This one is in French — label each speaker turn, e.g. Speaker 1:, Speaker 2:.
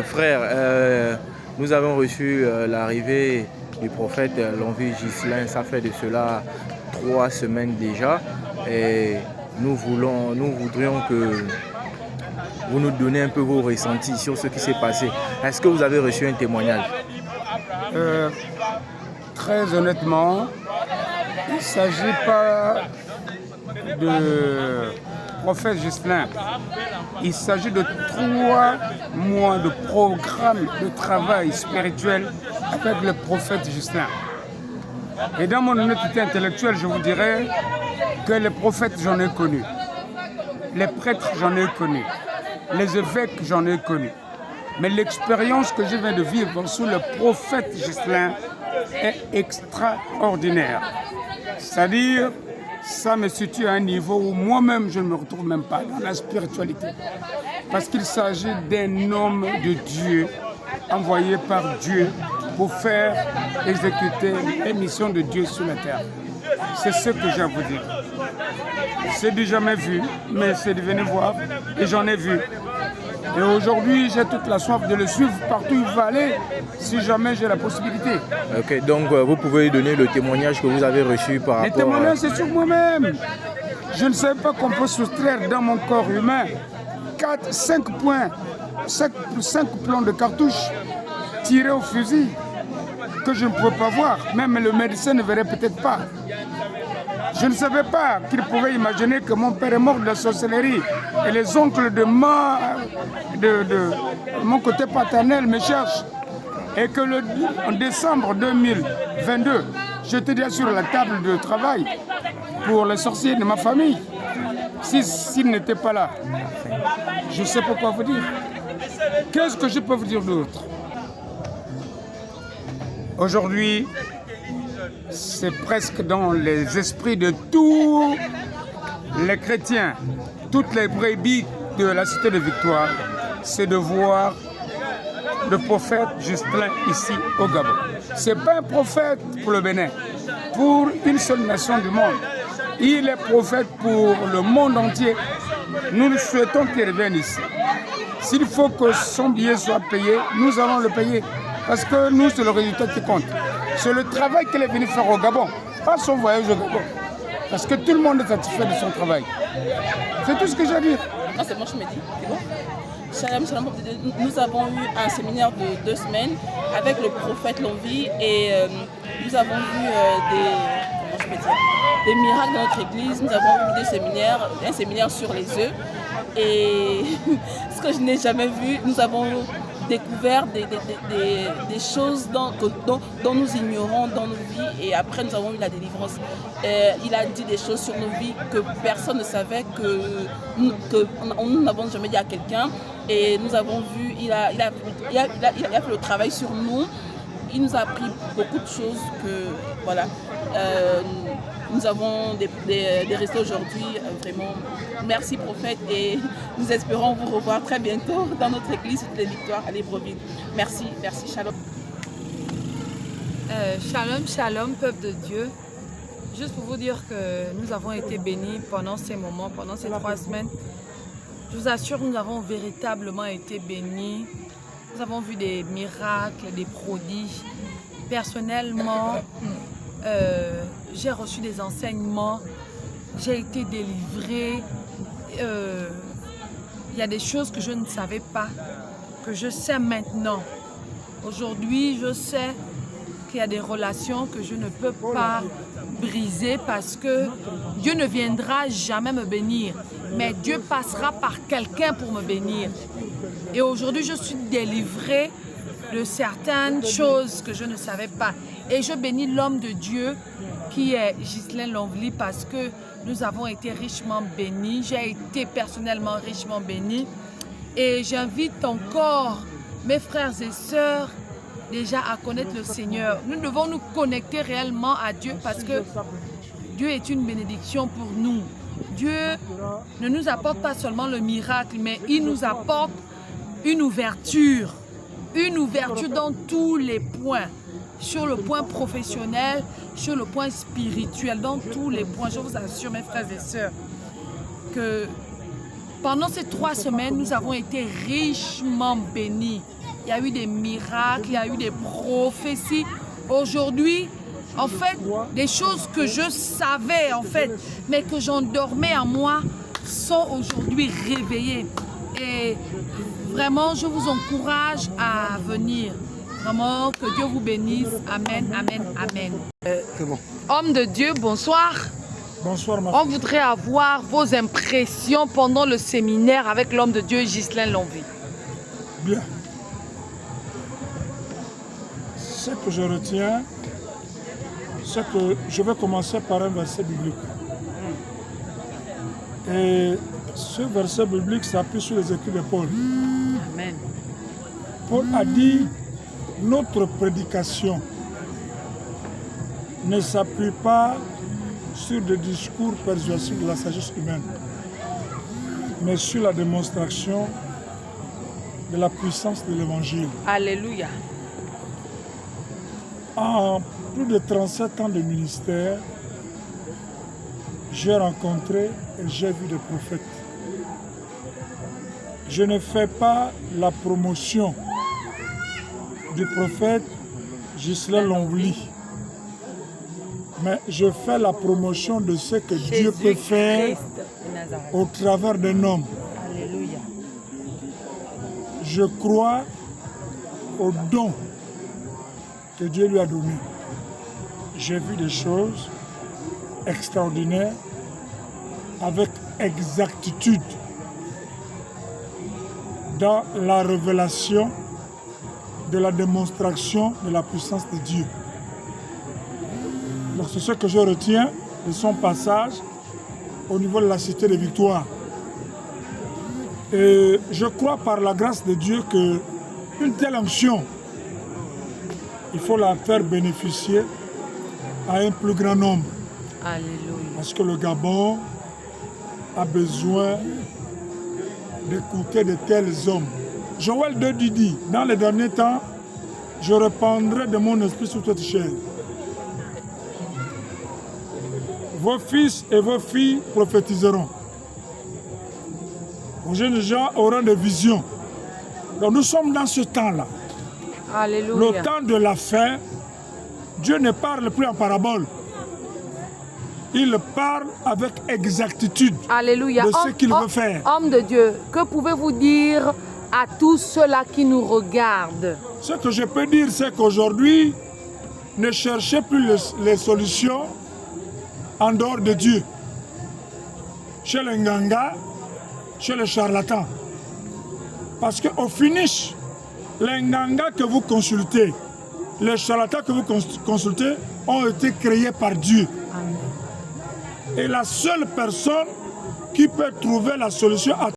Speaker 1: Frère, nous avons reçu l'arrivée du prophète Lonvi Ghislain, ça fait de cela 3 semaines déjà. Et nous voudrions que vous nous donnez un peu vos ressentis sur ce qui s'est passé. Est-ce que vous avez reçu un témoignage?
Speaker 2: Très honnêtement, il ne s'agit pas de prophète Ghislain. Il s'agit de 3 mois de programme de travail spirituel avec le prophète Ghislain. Et dans mon honnêteté intellectuelle, je vous dirais que les prophètes, j'en ai connu. Les prêtres, j'en ai connu. Les évêques, j'en ai connu. Mais l'expérience que je viens de vivre sous le prophète Ghislain est extraordinaire. C'est-à-dire, ça me situe à un niveau où moi-même, je ne me retrouve même pas dans la spiritualité. Parce qu'il s'agit d'un homme de Dieu, envoyé par Dieu pour faire exécuter les missions de Dieu sur la terre. C'est ce que j'ai à vous dire. C'est du jamais vu, mais c'est de venir voir, et j'en ai vu. Et aujourd'hui, j'ai toute la soif de le suivre partout où il va aller, si jamais j'ai la possibilité.
Speaker 1: Ok, donc vous pouvez donner le témoignage que vous avez reçu par rapport...
Speaker 2: Les témoignages, c'est sur moi-même. Je ne savais pas qu'on peut soustraire dans mon corps humain 5 points, 5 plombs de cartouches tirés au fusil que je ne pouvais pas voir. Même le médecin ne verrait peut-être pas. Je ne savais pas qu'il pouvait imaginer que mon père est mort de la sorcellerie. Et les oncles de mon côté paternel me cherchent. Et que en décembre 2022, j'étais déjà sur la table de travail pour les sorciers de ma famille. S'ils n'étaient pas là, je ne sais pas quoi vous dire. Qu'est-ce que je peux vous dire d'autre? Aujourd'hui, c'est presque dans les esprits de tous les chrétiens, toutes les brebis de la cité de Victoire, c'est de voir le prophète Ghislain ici au Gabon. Ce n'est pas un prophète pour le Bénin, pour une seule nation du monde. Il est prophète pour le monde entier. Nous nous souhaitons qu'il revienne ici. S'il faut que son billet soit payé, nous allons le payer. Parce que nous, c'est le résultat qui compte. C'est le travail qu'il est venu faire au Gabon, pas son voyage au Gabon. Parce que tout le monde est satisfait de son travail. C'est tout ce que j'ai à dire.
Speaker 3: Ah, c'est bon, je me dis. C'est bon. Shalom, shalom. Nous avons eu un séminaire de 2 semaines avec le prophète Lonvi et nous avons vu des miracles dans notre église. Nous avons eu un séminaire sur les œufs. Et ce que je n'ai jamais vu, nous avons découvert des choses dont nous ignorons dans nos vies et après nous avons eu la délivrance. Il a dit des choses sur nos vies que personne ne savait, que nous n'avons jamais dit à quelqu'un et nous avons vu, il a fait le travail sur nous. Il nous a appris beaucoup de choses que voilà. Nous avons des restos aujourd'hui, vraiment. Merci prophète et nous espérons vous revoir très bientôt dans notre église de Victoire à Libreville. Merci, merci, shalom.
Speaker 4: Shalom, shalom, peuple de Dieu. Juste pour vous dire que nous avons été bénis pendant ces moments, pendant ces 3 semaines. Je vous assure, nous avons véritablement été bénis. Nous avons vu des miracles, des prodiges. Personnellement, j'ai reçu des enseignements, j'ai été délivrée. Il y a des choses que je ne savais pas, que je sais maintenant. Aujourd'hui, je sais qu'il y a des relations que je ne peux pas briser parce que Dieu ne viendra jamais me bénir, mais Dieu passera par quelqu'un pour me bénir. Et aujourd'hui, je suis délivrée de certaines choses que je ne savais pas. Et je bénis l'homme de Dieu qui est Ghislain Lonvi parce que nous avons été richement bénis. J'ai été personnellement richement bénie. Et j'invite encore mes frères et sœurs déjà à connaître le Seigneur. Nous devons nous connecter réellement à Dieu parce que Dieu est une bénédiction pour nous. Dieu ne nous apporte pas seulement le miracle, mais il nous apporte une ouverture dans tous les points, sur le point professionnel, sur le point spirituel, dans tous les points. Je vous assure, mes frères et sœurs, que Pendant ces 3 semaines, nous avons été richement bénis. Il y a eu des miracles, il y a eu des prophéties. Aujourd'hui, en fait, des choses que je savais, en fait, mais que j'endormais en moi, sont aujourd'hui réveillées. Et vraiment, je vous encourage à venir. Vraiment, que Dieu vous bénisse. Amen, amen, amen.
Speaker 5: C'est bon.
Speaker 4: Homme de Dieu, bonsoir.
Speaker 5: Bonsoir, ma
Speaker 4: On voudrait avoir vos impressions pendant le séminaire avec l'homme de Dieu, Ghislain Lonvy.
Speaker 5: Bien. Ce que je retiens, c'est que je vais commencer par un verset biblique. Et ce verset biblique s'appuie sur les écrits de Paul.
Speaker 4: Amen.
Speaker 5: Paul a dit, notre prédication ne s'appuie pas sur des discours persuasifs de la sagesse humaine, mais sur la démonstration de la puissance de l'Évangile.
Speaker 4: Alléluia.
Speaker 5: En plus de 37 ans de ministère, j'ai rencontré et j'ai vu des prophètes. Je ne fais pas la promotion du prophète Ghislain Lonvy, mais je fais la promotion de ce que Dieu peut faire au travers d'un homme.
Speaker 4: Alléluia.
Speaker 5: Je crois au don que Dieu lui a donné. J'ai vu des choses extraordinaires avec exactitude dans la révélation de la démonstration de la puissance de Dieu. Donc c'est ce que je retiens de son passage au niveau de la cité de Victoire. Et je crois par la grâce de Dieu qu'une telle onction, il faut la faire bénéficier à un plus grand nombre.
Speaker 4: Alléluia.
Speaker 5: Parce que le Gabon a besoin d'écouter de tels hommes. Joël 2 dit, dans les derniers temps, je répandrai de mon esprit sur toute chair. Vos fils et vos filles prophétiseront. Vos jeunes gens auront des visions. Donc nous sommes dans ce temps-là.
Speaker 4: Alléluia.
Speaker 5: Le temps de la fin, Dieu ne parle plus en parabole. Il parle avec exactitude.
Speaker 4: Alléluia.
Speaker 5: De ce qu'il veut faire.
Speaker 4: Homme de Dieu, que pouvez-vous dire à tous ceux-là qui nous regardent?
Speaker 5: Ce que je peux dire, c'est qu'aujourd'hui, ne cherchez plus les solutions en dehors de Dieu. Chez les Nganga, chez les charlatans. Parce qu'au finish, les Nganga que vous consultez, les charlatans que vous consultez, ont été créés par Dieu.
Speaker 4: Amen.
Speaker 5: Et la seule personne qui peut trouver la solution à